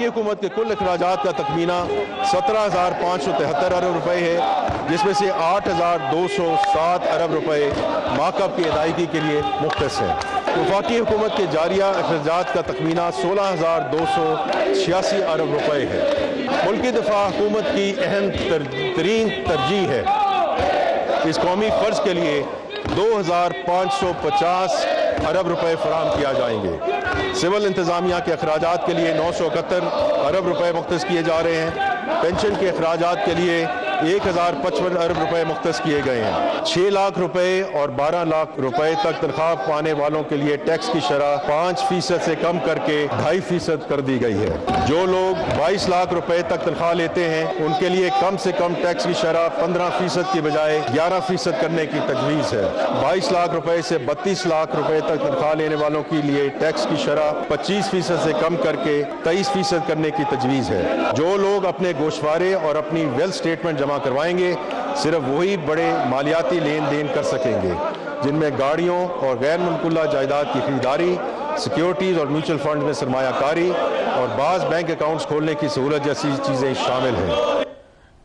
हुकूमत के कुल अखराजात का तखमीना 17,573 अरब रुपए है, जिसमें से 8,207 अरब रुपए माकब की अदायगी के लिए मुख्तस है। वफाकी हुकूमत के जारिया अखराजात का तखमीना 16,286 अरब रुपए है। मुल्की दफा हुकूमत की अहम तरीन तरजीह है। इस कौमी फ़र्ज के लिए 2,550 अरब रुपए फराहम किया जाएंगे। सिविल इंतज़ामिया के अखराजात के लिए 971 अरब रुपए मुख्तस किए जा रहे हैं। पेंशन के अखराजात के लिए 1,055 अरब रुपए मुख्तस किए गए हैं। 6 लाख रुपए और 12 लाख रुपए तक तनख्वाह पाने वालों के लिए टैक्स की शरह 5% से कम करके 2.5% कर दी गई है। जो लोग 22 लाख रुपए तक तनख्वाह लेते हैं उनके लिए कम से कम टैक्स की शरह 15% की बजाय 11% करने की तजवीज़ है। 22 लाख रुपए से 32 लाख रुपए तक तनख्वाह लेने वालों के लिए टैक्स की शरह 25% से कम करके 23% करने की तजवीज़ है। जो लोग अपने गोशवारे और अपनी वेल्थ स्टेटमेंट जमा करवाएंगे सिर्फ वही बड़े मालियाती लेन देन कर सकेंगे, जिनमें गाड़ियों और गैर मुल्कुल्ला जायदाद की खरीदारी, सिक्योरिटीज़ और म्यूचुअल फंड में सरमायाकारी और बाज़ बैंक अकाउंट्स खोलने की सहूलत जैसी चीज़ें शामिल हैं।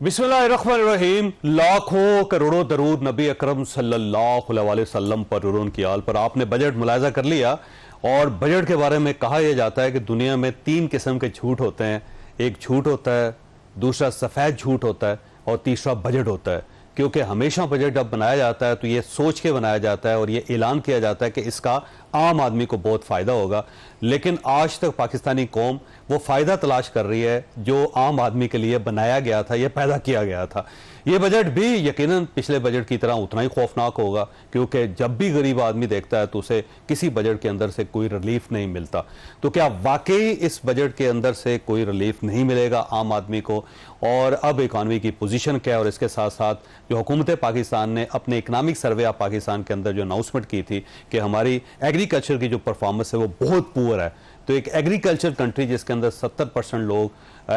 बिस्मिल्लाहिर्रहमानिर्रहीम। लाखों करोड़ों दरूद नबी अकरम सल्लल्लाहु अलैहि वसल्लम पर और उनकी आल पर। आपने बजट मुलाहिजा कर लिया और बजट के बारे में कहा यह जाता है कि दुनिया में 3 किस्म के झूठ होते हैं। एक झूठ होता है, दूसरा सफ़ेद झूठ होता है और तीसरा बजट होता है। क्योंकि हमेशा बजट जब बनाया जाता है तो ये सोच के बनाया जाता है और ये ऐलान किया जाता है कि इसका आम आदमी को बहुत फ़ायदा होगा, लेकिन आज तक पाकिस्तानी कौम वो फ़ायदा तलाश कर रही है जो आम आदमी के लिए बनाया गया था, ये पैदा किया गया था। ये बजट भी यकीनन पिछले बजट की तरह उतना ही खौफनाक होगा, क्योंकि जब भी गरीब आदमी देखता है तो उसे किसी बजट के अंदर से कोई रिलीफ नहीं मिलता। तो क्या वाकई इस बजट के अंदर से कोई रिलीफ नहीं मिलेगा आम आदमी को? और अब इकॉनमी की पोजीशन क्या है? और इसके साथ साथ जो हुकूमत पाकिस्तान ने अपने इकनॉमिक सर्वे ऑफ पाकिस्तान के अंदर जो अनाउंसमेंट की थी कि हमारी एग्रीकल्चर की जो परफॉर्मेंस है वो बहुत पुअर है, तो एक एग्रीकल्चर कंट्री जिसके अंदर 70% लोग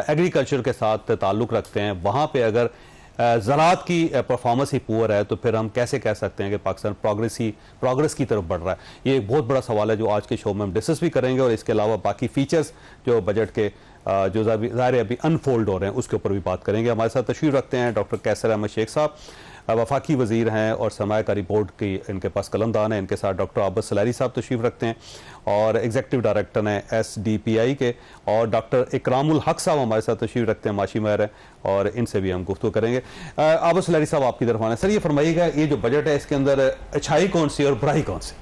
एग्रीकल्चर के साथ ताल्लुक़ रखते हैं, वहाँ पे अगर ज़राअत की परफॉर्मेंस ही पुअर है तो फिर हम कैसे कह सकते हैं कि पाकिस्तान प्रोग्रेस की तरफ बढ़ रहा है? ये एक बहुत बड़ा सवाल है जो आज के शो में हम डिस्कस भी करेंगे, और इसके अलावा बाकी फीचर्स जो बजट के जो ज़ाहिर अभी अनफोल्ड हो रहे हैं उसके ऊपर भी बात करेंगे। हमारे साथ तशरीफ़ रखते हैं डॉक्टर कैसर अहमद शेख साहब, वफाकी वज़ीर हैं और सरमायाकारी बोर्ड की इनके पास कलमदान है। इनके साथ डॉक्टर आबस सलारी साहब तशरीफ़ रखते हैं और एग्जीक्यूटिव डायरेक्टर हैं SDPI के, और डॉक्टर इकरामुल हक साहब हमारे साथ तशरीफ़ रखते हैं, माशी महर है, और इनसे भी हम गुफ्तगू करेंगे। आबस सलारी साहब आपकी तरफ आना। सर ये फरमाइएगा, ये जो बजट है इसके अंदर अच्छाई कौन सी और बुराई कौन सी?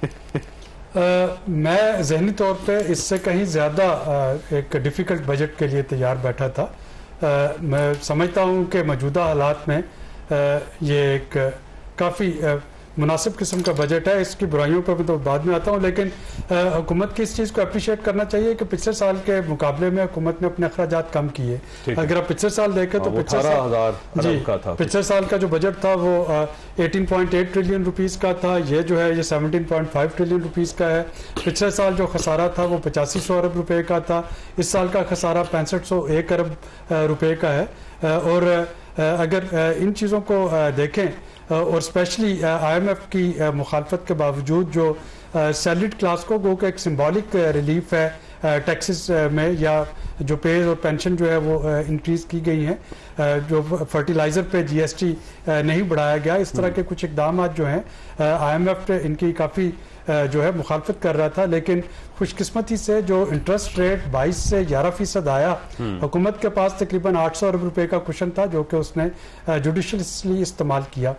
मैं ज़हनी तौर पे इससे कहीं ज़्यादा एक डिफ़िकल्ट बजट के लिए तैयार बैठा था। मैं समझता हूँ कि मौजूदा हालात में ये एक काफ़ी मुनासिब किस्म का बजट है। इसकी बुराइयों पर मैं तो बाद में आता हूँ, लेकिन हुकूमत की इस चीज़ को अप्रिशिएट करना चाहिए कि पिछले साल के मुकाबले में हुकूमत ने अपने अखराजात कम किए। अगर आप पिछले साल देखें तो पिछले साल का जो बजट था वो 18.8 ट्रिलियन रुपीज़ का था। ये जो है ये 17.5 ट्रिलियन रुपीज़ का है। पिछले साल जो खसारा था वो 8500 अरब रुपये का था। इस साल का खसारा 6501 अरब रुपये का है। और अगर इन चीज़ों को देखें और स्पेशली IMF की मुखालफत के बावजूद जो सैलरीड क्लास को गो का एक सिंबॉलिक रिलीफ है टैक्सेस में, या जो पेज और पेंशन जो है वो इंक्रीज़ की गई हैं, जो फर्टिलाइज़र पे GST नहीं बढ़ाया गया, इस तरह के कुछ इकदाम जो हैं IMF इनकी काफ़ी जो है मुखालफत कर रहा था। लेकिन खुशकिस्मती से जो इंटरेस्ट रेट 22 से 11% आया, हुकूमत के पास तकरीबन 800 अरब रुपए का कुशन था जो कि उसने जुडिशली इस्तेमाल किया।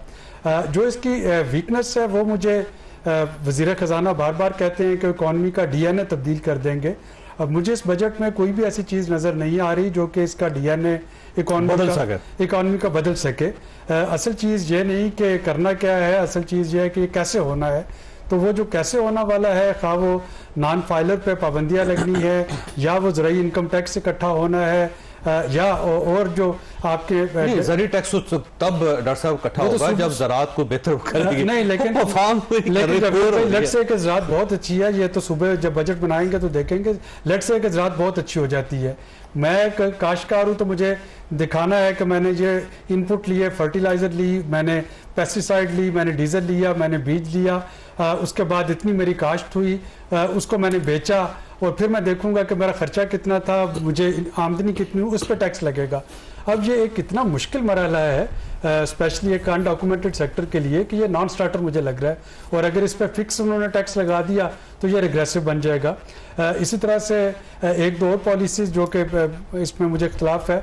जो इसकी वीकनेस है वो मुझे वज़ीर ख़जाना बार बार कहते हैं कि इकॉनमी का DNA तब्दील कर देंगे। अब मुझे इस बजट में कोई भी ऐसी चीज़ नज़र नहीं आ रही जो कि इसका DNA इकॉनमी का बदल सके। असल चीज़ ये नहीं कि करना क्या है, असल चीज़ ये है कि कैसे होना है। तो वो जो कैसे होना वाला है, खा वो नॉन फाइलर पे पाबंदियां लगनी है, या वो ज़राई इनकम टैक्स इकट्ठा होना है, या और जो आपके ज़राई टैक्स तब डॉक्टर साहब इकट्ठा होगा जब ज़राअत को बेहतर करेंगे। नहीं, लेकिन लेट्स से कि ज़राअत बहुत अच्छी है, ये तो सुबह जब बजट बनाएंगे तो देखेंगे। लेट्स से कि ज़राअत बहुत अच्छी हो जाती है। मैं काश्तकार हूँ तो मुझे दिखाना है कि मैंने ये इनपुट लिए, फर्टिलाइज़र ली, मैंने पेस्टिसाइड ली, मैंने डीजल लिया, मैंने बीज लिया, उसके बाद इतनी मेरी काश्त हुई, उसको मैंने बेचा और फिर मैं देखूंगा कि मेरा खर्चा कितना था, मुझे आमदनी कितनी, उस पर टैक्स लगेगा। अब ये एक कितना मुश्किल मरहला है स्पेशली एक अनडॉक्यूमेंटेड सेक्टर के लिए कि ये नॉन स्टार्टर मुझे लग रहा है। और अगर इस पर फिक्स उन्होंने टैक्स लगा दिया तो ये रिग्रेसिव बन जाएगा। इसी तरह से एक दो और पॉलिसीज जो कि इसमें मुझे इख्तलाफ है।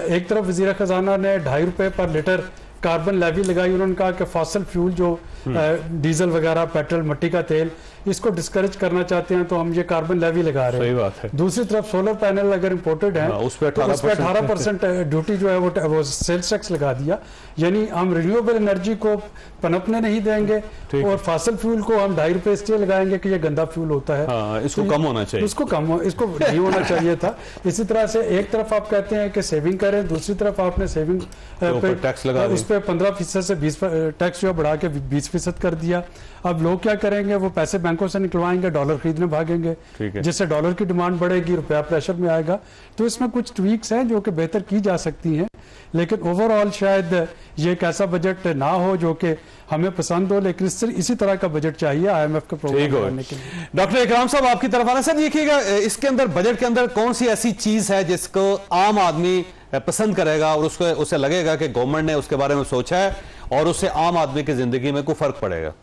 एक तरफ वज़ीर ख़जाना ने 2.5 रुपये पर लीटर कार्बन लेवी लगाई। उन्होंने कहा कि फॉसल फ्यूल जो डीजल वगैरह, पेट्रोल, मिट्टी का तेल, इसको डिस्करेज करना चाहते हैं तो हम ये कार्बन लेवी लगा रहे हैं। सही बात है। दूसरी तरफ सोलर पैनल अगर इंपोर्टेड है उस पर 18% ड्यूटी जो है वो सेल्स टैक्स लगा दिया। यानी हम रिन्यूएबल एनर्जी को पनपने नहीं देंगे और फॉसल फ्यूल को हम 2.5 रुपये इसलिए लगाएंगे कि ये गंदा फ्यूल होता है। इसको कम होना चाहिए, इसको नहीं होना चाहिए था। इसी तरह से एक तरफ आप कहते हैं कि सेविंग करें, दूसरी तरफ आपने सेविंग पे टैक्स लगा उस पर 15% से 20 टैक्स जो बढ़ा के 20% कर दिया। अब लोग क्या करेंगे, वो पैसे बैंकों से निकलवाएंगे, डॉलर खरीदने भागेंगे, जिससे डॉलर की डिमांड बढ़ेगी, रुपया प्रेशर में आएगा। तो इसमें कुछ ट्वीक्स हैं जो कि बेहतर की जा सकती हैं, लेकिन ओवरऑल शायद ये एक ऐसा बजट ना हो जो कि हमें पसंद हो, लेकिन इसी तरह का बजट चाहिए IMF के प्रोग्राम करने के लिए। डॉक्टर इकराम साहब आपकी तरफ आना। सर देखिएगा, इसके अंदर बजट के अंदर कौन सी ऐसी चीज है जिसको आम आदमी पसंद करेगा और उसे लगेगा कि गवर्नमेंट ने उसके बारे में सोचा है और उससे आम आदमी की जिंदगी में कोई फर्क पड़ेगा?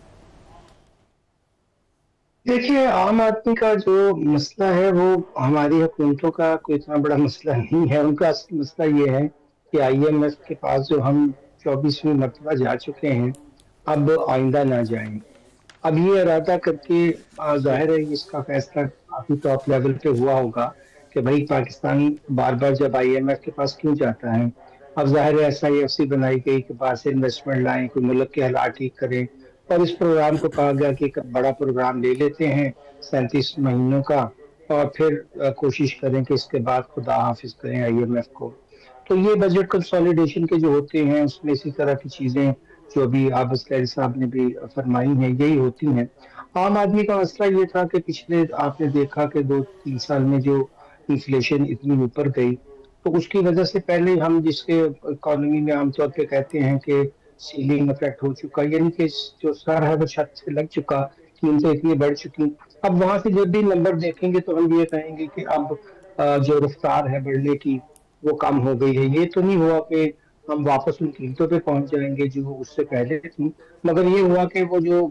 देखिए, आम आदमी का जो मसला है वो हमारी हुकूमतों का कोई इतना बड़ा मसला नहीं है। उनका असली मसला ये है कि IMF के पास जो हम 24वीं मरतबा जा चुके हैं, अब आइंदा ना जाएं। अब ये इरादा करके जाहिर है इसका फैसला काफी टॉप लेवल पे हुआ होगा कि भाई पाकिस्तान बार बार जब IMF के पास क्यों जाता है। अब जाहिर है SIFC बनाई गई कि बाहर से इन्वेस्टमेंट लाएं, कोई मुल्क के हालात ठीक करें, और इस प्रोग्राम को कहा गया कि एक बड़ा प्रोग्राम ले लेते हैं 37 महीनों का और फिर कोशिश करें कि इसके बाद खुदा हाफिज करें IMF को। तो ये बजट कंसोलिडेशन के जो होते हैं उसमें इसी तरह की चीजें जो अभी आबस कैरी साहब ने भी फरमाई हैं यही होती हैं। आम आदमी का मसला ये था कि पिछले आपने देखा कि 2-3 साल में जो इन्फ्लेशन इतनी ऊपर गई, तो उसकी वजह से पहले हम जिसके इकोनॉमी में आमतौर पे कहते हैं कि सीलिंग इफेक्ट हो चुका, यानी कि जो सर है वो छत से लग चुका, कीमतें इतनी बढ़ चुकी। अब वहां से जब भी नंबर देखेंगे तो हम ये कहेंगे कि अब जो रफ्तार है बढ़ने की वो कम हो गई है। ये तो नहीं हुआ कि हम वापस उन कीमतों पे पहुंच जाएंगे जो उससे पहले थी, मगर ये हुआ कि वो जो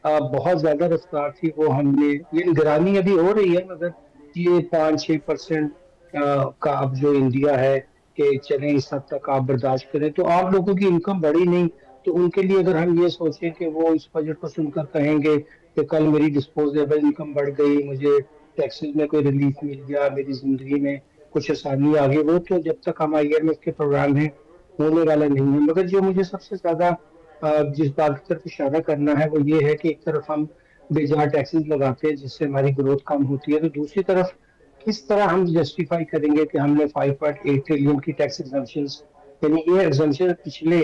बहुत ज्यादा रफ्तार थी वो हमने, ये निगरानी अभी हो रही है, मगर ये 5-6% का अब जो इंडिया है कि चलें इस हद तक आप बर्दाश्त करें। तो आप लोगों की इनकम बढ़ी नहीं, तो उनके लिए अगर हम ये सोचें कि वो इस बजट को सुनकर कहेंगे कि कल मेरी डिस्पोजेबल इनकम बढ़ गई, मुझे टैक्सेस में कोई रिलीफ मिल गया, मेरी जिंदगी में कुछ आसानी आ गई, वो तो जब तक हम IMF के प्रोग्राम है होने वाला नहीं है। मगर जो मुझे सबसे ज्यादा जिस बात की तरफ इशारा करना है वो ये है कि एक तरफ हम बेजार टैक्सेस लगाते हैं जिससे हमारी ग्रोथ कम होती है, तो दूसरी तरफ किस तरह हम जस्टिफाई करेंगे कि हमने 5.8 ट्रिलियन की टैक्स एग्जम्पशंस, यानी ये एग्जम्पशन पिछले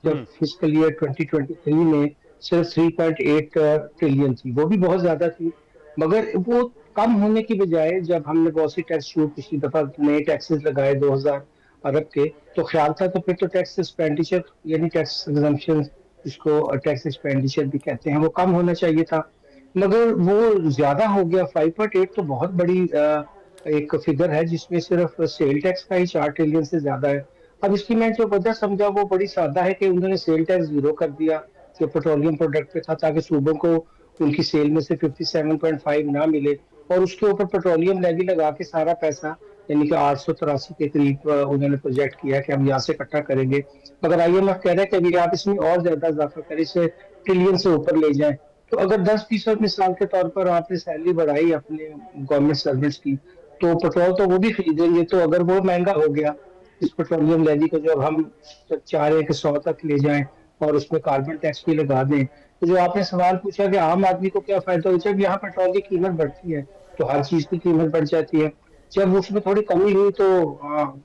जब फिस्कल ईयर 2023 में सिर्फ 3.8 ट्रिलियन थी, वो भी बहुत ज्यादा थी, मगर वो कम होने की बजाय जब हमने बहुत सी टैक्स छूट पिछली दफा नए टैक्सेस लगाए 2000 अरब के, तो ख्याल था तो फिर तो टैक्स एक्सपेंडिचर यानी टैक्स एग्जम्पशन जिसको टैक्स एक्सपेंडिचर भी कहते हैं वो कम होना चाहिए था, मगर वो ज्यादा हो गया। 5.8 तो बहुत बड़ी एक फिगर है जिसमें सिर्फ सेल टैक्स का ही 4 ट्रिलियन से ज्यादा है। अब इसकी मैं जो वजह समझा वो बड़ी सादा है कि उन्होंने सेल टैक्स जीरो कर दिया जो पेट्रोलियम प्रोडक्ट पे था, ताकि सूबों को उनकी सेल में से 57.5 ना मिले, और उसके ऊपर पेट्रोलियम लेवी लगा के सारा पैसा यानी कि 883 के करीब उन्होंने प्रोजेक्ट किया कि हम यहाँ से इकट्ठा करेंगे, मगर IMF कह रहे हैं कि अभी आप इसमें और ज्यादा इजाफा करें, इसे ट्रिलियन से ऊपर ले जाएं। तो अगर 10% मिसाल के तौर पर आपने सैलरी बढ़ाई अपने गवर्नमेंट सर्विस की, तो पेट्रोल तो वो भी खरीदेंगे, तो अगर वो महंगा हो गया इस पेट्रोलियम लेवी को जब हम चाह रहे हैं कि 100 तक ले जाएं और उसमें कार्बन टैक्स भी लगा दें, तो जो आपने सवाल पूछा कि आम आदमी को क्या फायदा हो, जब यहाँ पेट्रोल की कीमत बढ़ती है तो हर चीज की कीमत बढ़ जाती है। जब उसमें थोड़ी कमी हुई तो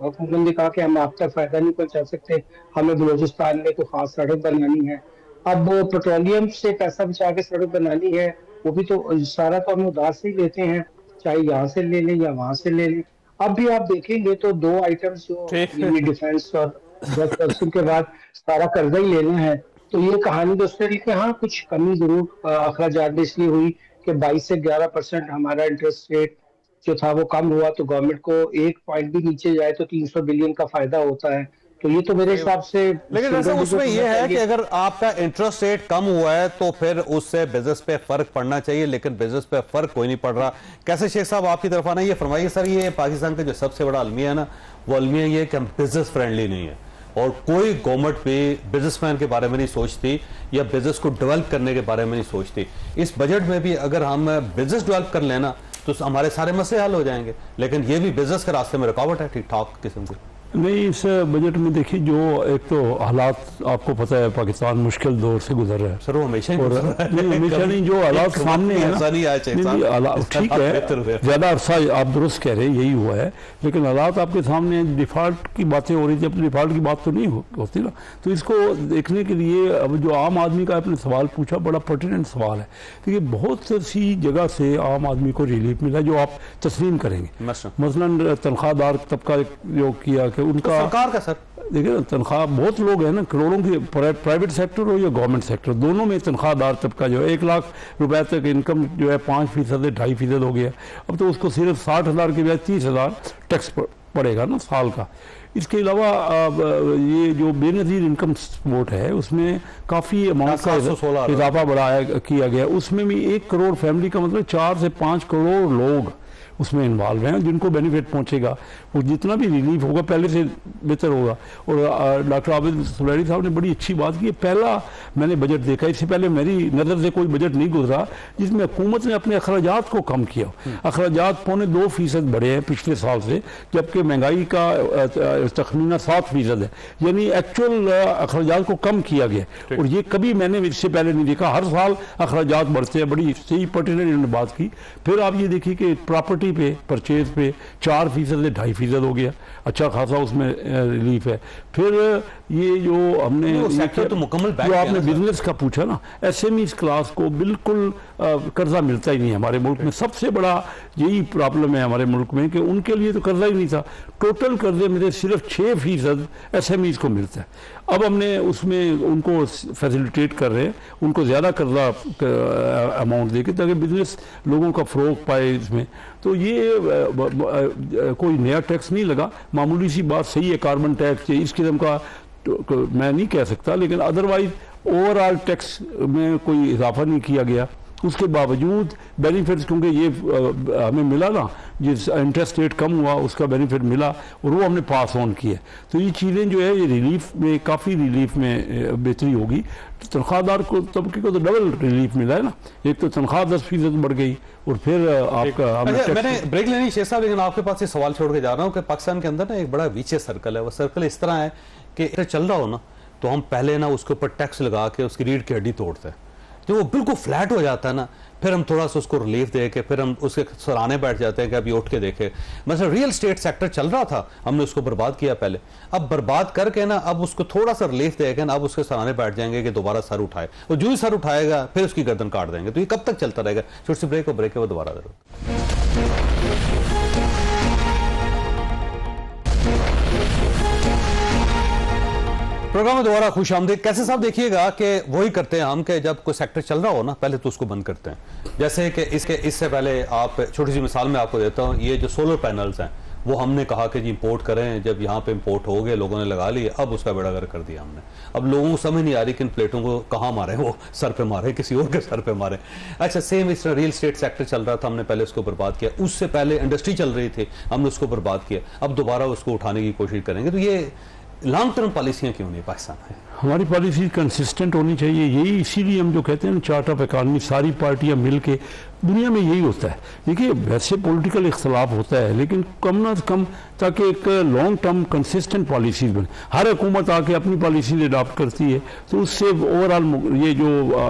हुकूमत ने कहा कि हम आप तक फायदा नहीं पहुंचा सकते, हमें बलूचिस्तान में तो खास सड़क बनानी है। अब वो पेट्रोलियम से पैसा बचा के सड़क बनानी है, वो भी तो सारा तो हम उधार से ही लेते हैं, चाहे यहाँ से ले लें या वहां से ले लें। अब भी आप देखेंगे तो 2 आइटम्स जो डिफेंस और 10% के बाद सारा कर्जा ही लेना है, तो ये कहानी दोस्तों कि हाँ कुछ कमी जरूर अखराजात में इसलिए हुई कि 22 से 11% हमारा इंटरेस्ट रेट जो था वो कम हुआ, तो गवर्नमेंट को 1 पॉइंट भी नीचे जाए तो 300 बिलियन का फायदा होता है। तो ये तो मेरे हिसाब से, लेकिन जैसे उसमें ये है कि अगर आपका इंटरेस्ट रेट कम हुआ है तो फिर उससे बिजनेस पे फर्क पड़ना चाहिए, लेकिन बिजनेस पे फर्क कोई नहीं पड़ रहा। कैसे शेख साहब आपकी तरफ आना, ये फरमाइए सर, ये पाकिस्तान का जो सबसे बड़ा अलमिया है ना, वो अलमिया ये कि हम बिजनेस फ्रेंडली नहीं है, और कोई गवर्नमेंट भी बिजनेसमैन के बारे में नहीं सोचती या बिजनेस को डेवलप करने के बारे में नहीं सोचती। इस बजट में भी अगर हम बिजनेस डेवलप कर लेना तो हमारे सारे मसले हल हो जाएंगे, लेकिन ये भी बिजनेस के रास्ते में रुकावट है ठीक ठाक किस्म की। नहीं, इस बजट में देखिए जो एक तो हालात आपको पता है, पाकिस्तान मुश्किल दौर से गुजर रहा है सर, वो हमेशा हमेशा नहीं, जो हालात सामने है ठीक है, ज्यादा अरसा आप दुरुस्त कह रहे हैं, यही हुआ है, लेकिन हालात आपके सामने, डिफॉल्ट की बातें हो रही थी, अब डिफॉल्ट की बात तो नहीं होती ना। तो इसको देखने के लिए अब जो आम आदमी का आपने सवाल पूछा, बड़ा पर्टिनेंट सवाल है। देखिए बहुत सी जगह से आम आदमी को रिलीफ मिला जो आप तस्लीम करेंगे। मसलन तनख्वाहदार तबका जो किया कि उनका सरकार का, सर देखिए तनख्वाह, बहुत लोग हैं ना, करोड़ों की, प्राइवेट सेक्टर हो या गवर्नमेंट सेक्टर, दोनों में तनख्वाहदार तबका जो है 1 लाख रुपए तक इनकम जो है 5% 2.5% हो गया। अब तो उसको सिर्फ 60,000 के बजाय 30,000 टैक्स पड़ेगा ना साल का। इसके अलावा ये जो बेनज़ीर इनकम सपोर्ट है उसमें काफ़ी अमाउंट का इजाफा बढ़ाया किया गया। उसमें भी 1 करोड़ फैमिली का मतलब 4 से 5 करोड़ लोग उसमें इन्वॉल्व हैं जिनको बेनिफिट पहुंचेगा। वो जितना भी रिलीफ होगा पहले से बेहतर होगा। और डॉक्टर आबिद सुलैरी साहब ने बड़ी अच्छी बात की, पहला मैंने बजट देखा, इससे पहले मेरी नज़र से कोई बजट नहीं गुजरा जिसमें हुकूमत ने अपने अखराजात को कम किया। अखराजात 2.25% बढ़े हैं पिछले साल से, जबकि महंगाई का तखमीना 7% है, यानी एक्चुअल अखराजात को कम किया गया। और ये कभी मैंने इससे पहले नहीं देखा, हर साल अखराजात बढ़ते हैं। बड़ी सही पर्टिनेंट इन्होंने बात की। फिर आप ये देखिए कि प्रॉपर्टी पे परचेज पे 4% से 2.5% हो गया, अच्छा खासा उसमें रिलीफ है। फिर ये जो हमने तो मुकम्मल जो आपने बिजनेस का पूछा ना, SMEs क्लास को बिल्कुल कर्जा मिलता ही नहीं है हमारे मुल्क में। सबसे बड़ा यही प्रॉब्लम है हमारे मुल्क में कि उनके लिए तो कर्जा ही नहीं था। टोटल कर्जे में सिर्फ 6% SMEs को मिलता है। अब हमने उसमें उनको फैसिलिटेट कर रहे हैं, उनको ज़्यादा कर्जा अमाउंट देके ताकि बिजनेस लोगों का फ़रोग पाए इसमें। तो ये कोई नया टैक्स नहीं लगा, मामूली सी बात सही है, कार्बन टैक्स इस किस्म का तो मैं नहीं कह सकता, लेकिन अदरवाइज ओवरऑल टैक्स में कोई इजाफा नहीं किया गया। उसके बावजूद बेनिफिट्स, क्योंकि ये हमें मिला ना, जिस इंटरेस्ट रेट कम हुआ उसका बेनिफिट मिला और वो हमने पास ऑन किया। तो ये चीज़ें जो है ये रिलीफ में, काफ़ी रिलीफ में बेहतरी होगी। तो तनख्वाहदार को तबके को तो डबल रिलीफ मिला है ना, एक तो तनख्वाह 10% बढ़ गई और फिर आपका मैंने ब्रेक लेनी शेख साहब, लेकिन आपके पास ये सवाल छोड़ के जा रहा हूँ कि पाकिस्तान के अंदर ना एक बड़ा वीचे सर्कल है। वो सर्कल इस तरह है कि चल रहा हो ना तो हम पहले ना उसके ऊपर टैक्स लगा के उसकी रीढ़ की हड्डी तोड़ते हैं। जो वो बिल्कुल फ्लैट हो जाता है ना, फिर हम थोड़ा सा उसको रिलीफ दे के फिर हम उसके सराहने बैठ जाते हैं कि अभी उठ के देखे। मतलब रियल स्टेट सेक्टर चल रहा था, हमने उसको बर्बाद किया पहले, अब बर्बाद करके ना अब उसको थोड़ा सा रिलीफ दे के ना अब उसके सराहने बैठ जाएंगे कि दोबारा सर उठाए, और जो ही सर उठाएगा फिर उसकी गर्दन काट देंगे। तो ये कब तक चलता रहेगा? छोटी सी ब्रेक, ब्रेक है वो दोबारा जरूर। प्रोग्राम में दोबारा खुश आमदीद। कैसे साहब देखिएगा कि वही करते हैं हम कि जब कोई सेक्टर चल रहा हो ना पहले तो उसको बंद करते हैं। जैसे कि इससे पहले आप छोटी सी मिसाल में आपको देता हूँ, ये जो सोलर पैनल्स हैं वो हमने कहा कि जी इंपोर्ट करें, जब यहाँ पे इंपोर्ट हो गए लोगों ने लगा लिए, अब उसका बेड़ागर कर दिया हमने। अब लोगों को समझ नहीं आ रही कि इन प्लेटों को कहाँ मारे, वो सर पे मारे, किसी और के सर पे मारे। अच्छा, सेम इस तरह रियल स्टेट सेक्टर चल रहा था, हमने पहले उसको बर्बाद किया। उससे पहले इंडस्ट्री चल रही थी, हमने उसको बर्बाद किया, अब दोबारा उसको उठाने की कोशिश करेंगे। तो ये लॉन्ग टर्म पॉलिसियां क्यों नहीं पाकिस्तान में? हमारी पॉलिसी कंसिस्टेंट होनी चाहिए, यही इसीलिए हम जो कहते हैं ना चार्ट ऑफ इकॉनमी, सारी पार्टियां मिलके, दुनिया में यही होता है। देखिए वैसे पॉलिटिकल इख्तलाफ होता है लेकिन कम ना कम ताकि एक लॉन्ग टर्म कंसिस्टेंट पॉलिसीज बने। हर हुकूमत आके अपनी पॉलिसी अडॉप्ट करती है तो उससे ओवरऑल ये जो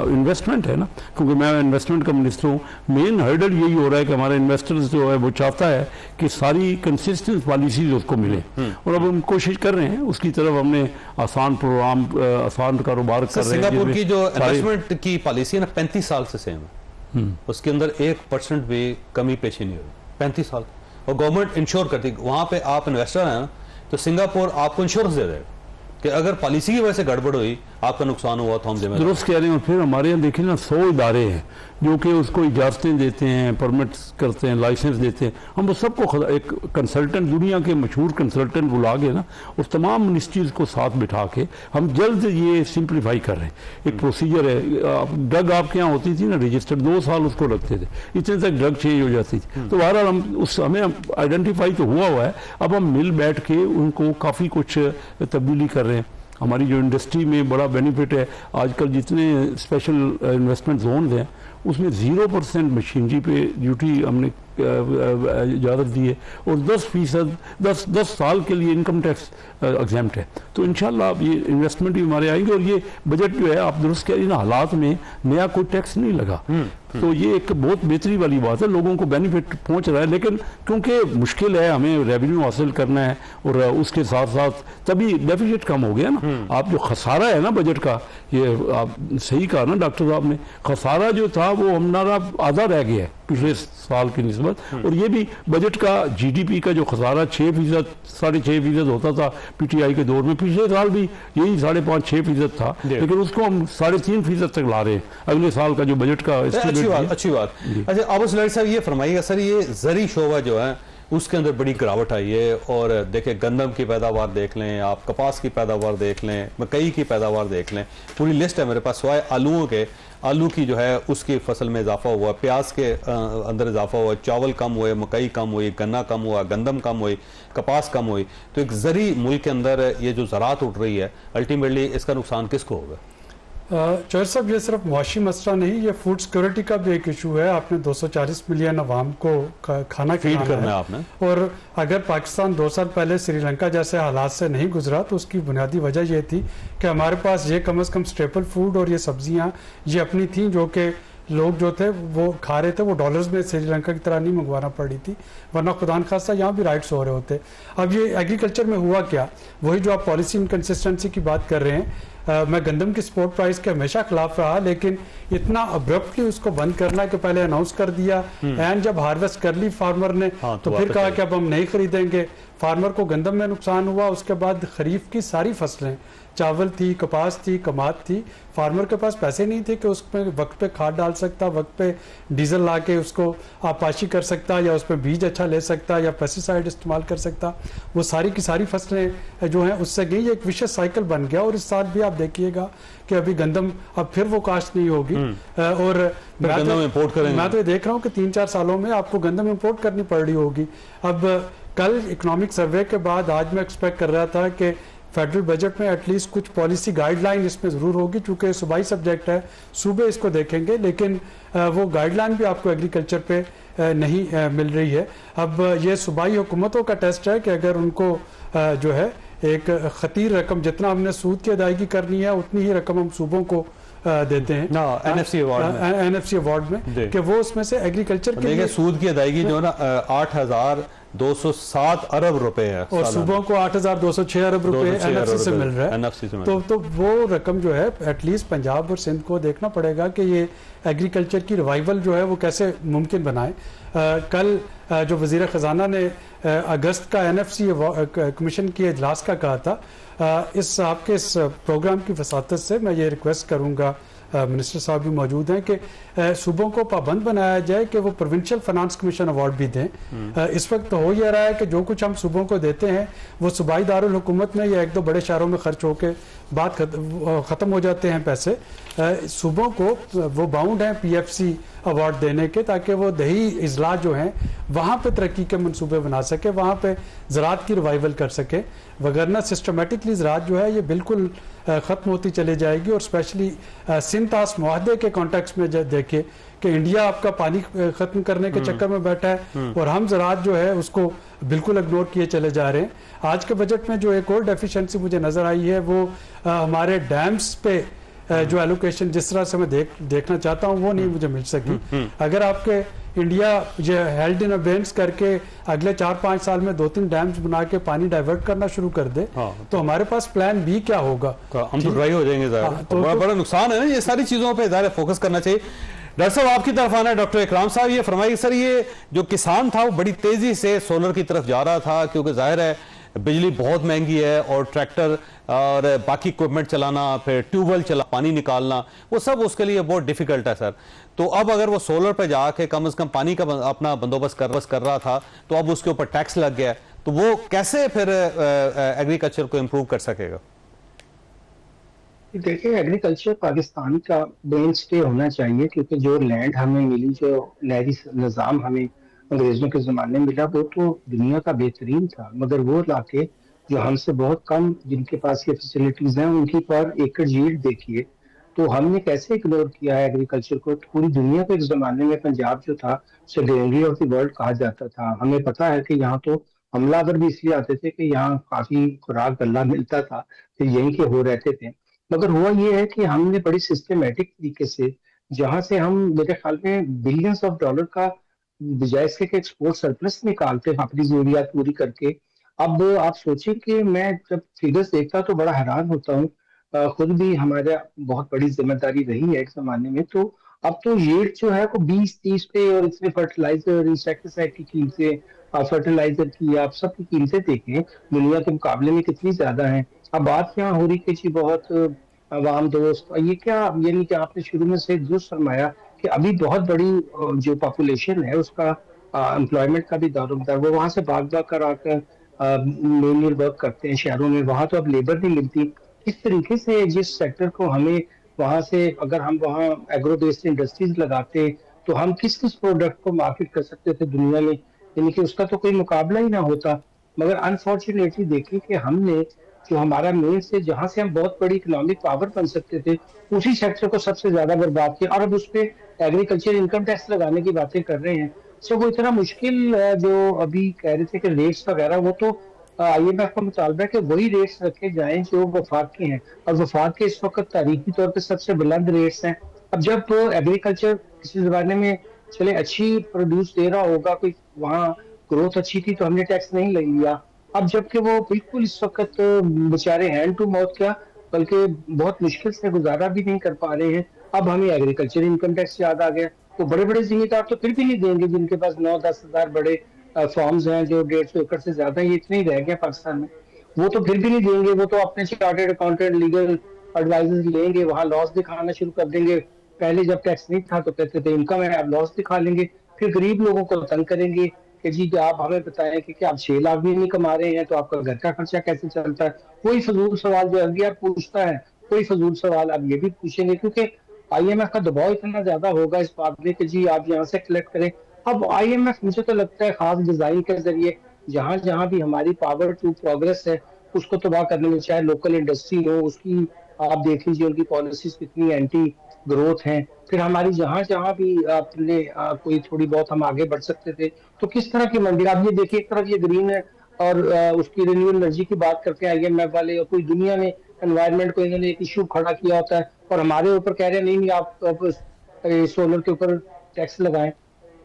इन्वेस्टमेंट है ना, क्योंकि मैं इन्वेस्टमेंट का मिनिस्टर हूँ, मेन हर्डल यही हो रहा है कि हमारा इन्वेस्टर्स जो है वो चाहता है कि सारी कंसिस्टेंट पॉलिसीज उसको मिले, और अब हम कोशिश कर रहे हैं उसकी तरफ। हमने आसान प्रोग्राम, आसान कारोबार कर रहे हैं। सिंगापुर की जो इन्वेस्टमेंट की पॉलिसी है ना 35 साल से सेम है, उसके अंदर 1% भी कमी पेशी नहीं हुई 35 साल, और गवर्नमेंट इंश्योर करती। वहां पे आप इन्वेस्टर हैं ना तो सिंगापुर आपको इंश्योरेंस दे देगा कि अगर पॉलिसी की वजह से गड़बड़ हुई आपका नुकसान हुआ तो हम जिम्मेदार। दुरुस्त कह रहे हैं। और फिर हमारे यहाँ देखिए ना 100 इदारे हैं जो कि उसको इजाज़तें देते हैं, परमिट्स करते हैं, लाइसेंस देते हैं। हम वो सबको एक कंसल्टेंट, दुनिया के मशहूर कंसल्टेंट बुला के ना उस तमाम मिनिस्ट्रीज़ को साथ बिठा के हम जल्द ये सिंप्लीफाई कर रहे हैं। एक प्रोसीजर है, ड्रग आपके यहाँ होती थी ना रजिस्टर्ड, 2 साल उसको लगते थे, इतने तक ड्रग चेंज हो जाती थी। तो बहरहाल हमें आइडेंटिफाई तो हुआ है। अब हम मिल बैठ के उनको काफ़ी कुछ तब्दीली कर रहे हैं। हमारी जो इंडस्ट्री में बड़ा बेनिफिट है, आजकल जितने स्पेशल इन्वेस्टमेंट जोन हैं उसमें 0% मशीनरी पे ड्यूटी हमने इजाज़त दी है और 10% 10 साल के लिए इनकम टैक्स एग्जैम्प्ट है। तो इंशाल्लाह ये इन्वेस्टमेंट भी हमारे आएंगे। और ये बजट जो है, आप दुरुस्त कह रही, इन हालात में नया कोई टैक्स नहीं लगा, तो ये एक बहुत बेहतरी वाली बात है, लोगों को बेनिफिट पहुंच रहा है। लेकिन क्योंकि मुश्किल है, हमें रेवेन्यू हासिल करना है और उसके साथ साथ तभी डेफिसिट कम हो गया ना। आप जो खसारा है ना बजट का, ये आप सही कहा ना डॉक्टर साहब ने, खसारा जो था वो हमारा आधा रह गया है पिछले साल की निस्बत। और ये भी बजट का GDP का जो खसारा 6%, 6.5% होता था PTI के दौर में, पिछले साल भी यही 5.5-6% था, लेकिन उसको हम 3.5% तक ला रहे हैं अगले साल का जो बजट का। अच्छी बात। अच्छा अबू सुलैमान साहब ये फरमाइएगा सर, ये ज़री शोबा जो है उसके अंदर बड़ी गिरावट आई है। और देखिए गंदम की पैदावार देख लें, आप कपास की पैदावार देख लें, मकई की पैदावार देख लें, पूरी लिस्ट है मेरे पास। सिवाय आलूओं के, आलू की जो है उसकी फसल में इजाफा हुआ, प्याज के अंदर इजाफा हुआ, चावल कम हुए, मकई कम हुई, गन्ना कम हुआ, गंदम कम हुई, कपास कम हुई। तो एक ज़री मुल्क के अंदर ये जो ज़राअत उठ रही है, अल्टीमेटली इसका नुकसान किसको होगा? चौधरी साहब, ये सिर्फ मुआशी मसला नहीं, ये फूड सिक्योरिटी का भी एक इशू है। आपने 240 मिलियन अवाम को खाना फीड करना है आपने। और अगर पाकिस्तान 2 साल पहले श्रीलंका जैसे हालात से नहीं गुजरा तो उसकी बुनियादी वजह ये थी कि हमारे पास ये कम से कम स्टेपल फूड और ये सब्जियां ये अपनी थी, जो कि लोग जो थे वो खा रहे थे, वो डॉलर्स में श्रीलंका की तरह नहीं मंगवाना पड़ी थी, वरना खुदा न खास्ता यहाँ भी राइट्स हो रहे होते। अब ये एग्रीकल्चर में हुआ क्या, वही जो आप पॉलिसी इनकंसिस्टेंसी की बात कर रहे हैं। मैं गंदम की स्पोर्ट प्राइस के हमेशा खिलाफ रहा, लेकिन इतना अब्रप्टली उसको बंद करना कि पहले अनाउंस कर दिया एंड जब हार्वेस्ट कर ली फार्मर ने तो फिर कहा कि अब हम नहीं खरीदेंगे। फार्मर को गंदम में नुकसान हुआ, उसके बाद खरीफ की सारी फसलें, चावल थी, कपास थी, कमाद थी, फार्मर के पास पैसे नहीं थे कि उसमें वक्त पे खाद डाल सकता, वक्त पे डीजल ला के उसको आपाशी कर सकता, या उसमें बीज अच्छा ले सकता, या पेस्टिसाइड इस्तेमाल कर सकता। वो सारी की सारी फसलें जो हैं उससे गई, एक विशेष साइकिल बन गया। और इस साल भी आप देखिएगा कि अभी गंदम अब फिर वो काश्त नहीं होगी और मैं तो देख रहा हूँ कि 3-4 सालों में आपको गंदम इम्पोर्ट करनी पड़ रही होगी। अब कल इकोनॉमिक सर्वे के बाद आज मैं एक्सपेक्ट कर रहा था कि फेडरल बजट में एटलीस्ट कुछ पॉलिसी गाइडलाइन इसमें ज़रूर होगी, चूँकि सूबाई सब्जेक्ट है, सूबे इसको देखेंगे, लेकिन वो गाइडलाइन भी आपको एग्रीकल्चर पे नहीं मिल रही है। अब ये सूबाई हुकूमतों का टेस्ट है कि अगर उनको जो है एक खतीर रकम, जितना हमने सूद की अदायगी करनी है उतनी ही रकम हम सूबों को देते हैं NFC अवार्ड में कि वो उसमें से एग्रीकल्चर के लिए सूद की अदायगी जो है ना 8,207 अरब रुपए है और सूबों को 8,206 अरब रुपए NFC से मिल रहा है। तो वो रकम जो है एटलीस्ट पंजाब और सिंध को देखना पड़ेगा कि ये एग्रीकल्चर की रिवाइवल जो है वो कैसे मुमकिन बनाए। कल जो वजीर खजाना ने अगस्त का NFC कमीशन के इजलास का कहा था, इस आपके इस प्रोग्राम की वसातत से मैं ये रिक्वेस्ट करूंगा, मिनिस्टर साहब भी मौजूद हैं, कि सूबों को पाबंद बनाया जाए कि वो प्रोविंशियल फाइनेंस कमीशन अवार्ड भी दें। इस वक्त तो हो ही रहा है कि जो कुछ हम सूबों को देते हैं वो सूबाई दारुल हुकूमत में या 1-2 बड़े शहरों में खर्च होके बात ख़त्म हो जाते हैं पैसे। सूबों को वो बाउंड हैं PFC अवार्ड देने के, ताकि वो दही इजला जो हैं वहाँ पे तरक्की के मंसूबे बना सके, वहाँ पे ज़राअत की रिवाइवल कर सके। वगरना सिस्टमेटिकली ज़राअत जो है ये बिल्कुल ख़त्म होती चली जाएगी। और स्पेशली सिंतास मुआहदे के कॉन्टेक्स्ट में देखिए कि इंडिया आपका पानी ख़त्म करने के चक्कर में बैठा है और हम ज़राअत जो है उसको बिल्कुल इग्नोर किए चले जा रहे हैं। आज के बजट में जो एक और डेफिशिएंसी मुझे नज़र आई है वो हमारे डैम्स पे जो एलोकेशन जिस तरह से मैं देखना चाहता हूँ वो नहीं मुझे मिल सकी। अगर आपके इंडिया ये हेल्ड इन अबेंस करके अगले 4-5 साल में 2-3 डैम्स बना के पानी डाइवर्ट करना शुरू कर दे तो हमारे पास प्लान B क्या होगा? हम तो ड्राई हो जाएंगे। तो बड़ा नुकसान है ना, ये सारी चीजों पे ज़्यादा फोकस करना चाहिए। डॉक्टर साहब आपकी तरफ आना है, डॉक्टर इकराम साहब ये फरमाइए सर, ये जो किसान था वो बड़ी तेजी से सोलर की तरफ जा रहा था, क्योंकि जाहिर है बिजली बहुत महंगी है और ट्रैक्टर और बाकी इक्विपमेंट चलाना, फिर ट्यूबवेल चला पानी निकालना, वो सब उसके लिए बहुत डिफिकल्ट है सर। तो अब अगर वो सोलर पे जाके कम से कम पानी का अपना बंदोबस्त कर रहा था, तो अब उसके ऊपर टैक्स लग गया, तो वो कैसे फिर एग्रीकल्चर को इम्प्रूव कर सकेगा? देखिए, एग्रीकल्चर पाकिस्तान का मेन स्टे होना चाहिए, क्योंकि जो लैंड हमें मिली, जो नहरी निज़ाम हमें अंग्रेजों के ज़माने में मिला, वो तो दुनिया का बेहतरीन था। मगर वो इलाके जो हमसे बहुत कम, जिनके पास ये फैसिलिटीज हैं, उनकी पर एकड़ यील्ड देखिए। तो हमने कैसे इग्नोर किया है एग्रीकल्चर को। पूरी दुनिया के एक ज़माने में पंजाब जो था, उसे ग्रेनरी ऑफ द वर्ल्ड कहा जाता था। हमें पता है कि यहाँ तो हमलावर भी इसलिए आते थे कि यहाँ काफी खुराक गल्ला मिलता था, फिर यहीं के हो रहते थे। मगर हुआ ये है कि हमने बड़ी सिस्टमेटिक तरीके से, जहां से हम मेरे ख्याल में बिलियंस ऑफ डॉलर का बजाय इसके कि एक्सपोर्ट सरप्लस निकालते हैं अपनी जरूरियात पूरी करके। अब आप सोचें कि मैं जब फिगर्स देखता तो बड़ा हैरान होता हूँ। खुद भी हमारा बहुत बड़ी जिम्मेदारी रही है एक जमाने में। तो अब तो यील्ड जो है वो 20-30 पे, और इसमें फर्टिलाइजर, इंसेक्टिसाइड की कीमतें, फर्टिलाइजर की, आप सब की कीमतें देखें दुनिया के मुकाबले में कितनी ज्यादा हैं। अब बात यहाँ हो रही कि जी बहुत आवाम दोस्त, ये क्या, यानी कि आपने शुरू में से दुरुस्त फरमाया कि अभी बहुत बड़ी जो पॉपुलेशन है उसका एम्प्लॉयमेंट का भी दारोमदार, वो वहां से भाग भाग कर आकर मेनली वर्क करते हैं शहरों में। वहां तो अब लेबर नहीं मिलती। इस तरीके से जिस सेक्टर को हमें वहां से, अगर हम वहाँ एग्रो बेस्ड इंडस्ट्रीज लगाते तो हम किस किस प्रोडक्ट को मार्केट कर सकते थे दुनिया में, यानी कि उसका तो कोई मुकाबला ही ना होता। मगर अनफॉर्चुनेटली देखिए कि हमने जो हमारा मेन से, जहां से हम बहुत बड़ी इकोनॉमिक पावर बन सकते थे, उसी सेक्टर को सबसे ज्यादा बर्बाद किया। और अब उस पर एग्रीकल्चर इनकम टैक्स लगाने की बातें कर रहे हैं। सो वो इतना मुश्किल है। जो अभी कह रहे थे कि रेट्स वगैरह, वो तो IMF का मुतालबा है कि वही रेट्स रखे जाएं जो वफाक के हैं, और वफाक के इस वक्त तारीखी तौर पर सबसे बुलंद रेट्स हैं। अब जब एग्रीकल्चर किसी जमाने में चले अच्छी प्रोड्यूस दे रहा होगा, कोई वहाँ ग्रोथ अच्छी थी, तो हमने टैक्स नहीं ले लिया। अब जबकि वो बिल्कुल इस वक्त बेचारे हैंड टू माउथ क्या, बल्कि बहुत मुश्किल से गुजारा भी नहीं कर पा रहे हैं, अब हमें एग्रीकल्चर इनकम टैक्स याद आ गया। तो बड़े बड़े जिम्मेदार तो फिर भी नहीं देंगे, जिनके पास 9-10 हजार बड़े फॉर्म्स हैं, जो 150 एकड़ से ज्यादा, ये इतने ही रह गए पाकिस्तान में, वो तो फिर भी नहीं देंगे। वो तो अपने चार्टर्ड अकाउंटेंट, लीगल एडवाइजर्स लेंगे, वहां लॉस दिखाना शुरू कर देंगे। पहले जब टैक्स नहीं था तो कहते थे इनकम है, अब लॉस दिखा लेंगे। फिर गरीब लोगों को तंग करेंगे कि जी आप हमें बताएं कि आप 6 लाख भी नहीं कमा रहे हैं, तो आपका घर का खर्चा कैसे चलता है। कोई फजूल सवाल जो अगली पूछता है, कोई फजूल सवाल अब ये भी पूछेंगे, क्योंकि IMF का दबाव इतना ज्यादा होगा इस बात में कि जी आप यहाँ से कलेक्ट करें। अब IMF मुझे तो लगता है खास डिजाइन के जरिए जहां जहां भी हमारी पावर टू प्रोग्रेस है उसको तबाह करने में, चाहे लोकल इंडस्ट्री हो, उसकी आप देख लीजिए उनकी पॉलिसीज कितनी एंटी ग्रोथ हैं। फिर हमारी जहां जहां भी अपने कोई थोड़ी बहुत हम आगे बढ़ सकते थे, तो किस तरह की मंडी, आप ये देखिए, एक तरफ ये ग्रीन है और उसकी रिन्यूएबल एनर्जी की बात करते हैं IMF वाले, और कोई दुनिया में एनवायरनमेंट को इन्होंने एक इशू खड़ा किया होता है, और हमारे ऊपर कह रहे हैं नहीं आप सोलर के ऊपर टैक्स लगाएं।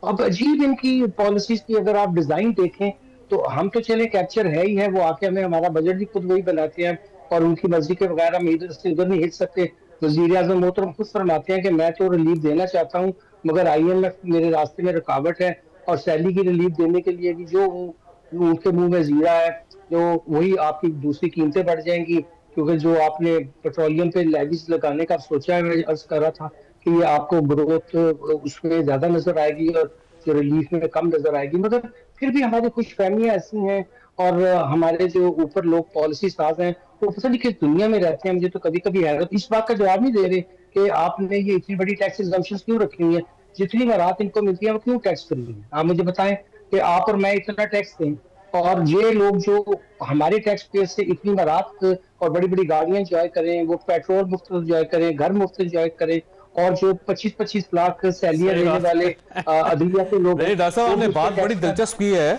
अब अजीब इनकी पॉलिसीज की अगर आप डिजाइन देखें, तो हम तो चले कैप्चर है ही है, वो आके हमें हमारा बजट भी खुद वही बनाते हैं, और उनकी मर्जी के बगैर हम इधर से उधर नहीं हिट सकते। वज़ीर आज़म मोहतरम खुद फरमाते हैं कि मैं तो रिलीफ देना चाहता हूँ, मगर IMF मेरे रास्ते में रुकावट है, और सैली की रिलीफ देने के लिए भी जो उनके मुंह में जीरा है, जो वही आपकी दूसरी कीमतें बढ़ जाएंगी। क्योंकि जो आपने पेट्रोलियम पे लेविस लगाने का सोचा है, मैं अर्ज कर रहा था कि ये आपको ग्रोथ उसमें ज्यादा नजर आएगी और जो रिलीफ में कम नजर आएगी। मगर फिर भी हमारी कुछ फहमियां ऐसी हैं, और हमारे जो ऊपर लोग पॉलिसी साज हैं वो पता नहीं किस दुनिया में रहते हैं। मुझे तो कभी कभी हैरत, इस बात का जवाब नहीं दे रहे कि आपने ये इतनी बड़ी टैक्स एग्जम्पशंस क्यों रखी हुई है, जितनी मराहत इनको मिलती है वो क्यों टैक्स फ्री है। आप मुझे बताएं कि आप और मैं इतना टैक्स दें, और ये लोग जो हमारे टैक्स पेयर से इतनी मराहत और बड़ी बड़ी गाड़ियां एंजॉय करें, वो पेट्रोल मुफ्त एंजॉय करें, घर मुफ्त एंजॉय करें, और जो 25-25 लाख सैलियां लेने वाले अदलिया के लोग। डॉक्टर साहब आपने बात बड़ी दिलचस्प की है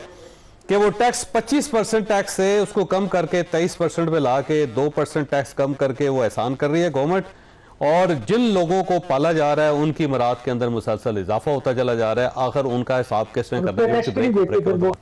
कि वो टैक्स 25% टैक्स से उसको कम करके 23% पे ला के 2% टैक्स कम करके वो एहसान कर रही है गवर्नमेंट, और जिन लोगों को पाला जा रहा है उनकी मराहत के अंदर मुसलसल इजाफा होता चला जा रहा है। आखिर उनका हिसाब किसने करना है?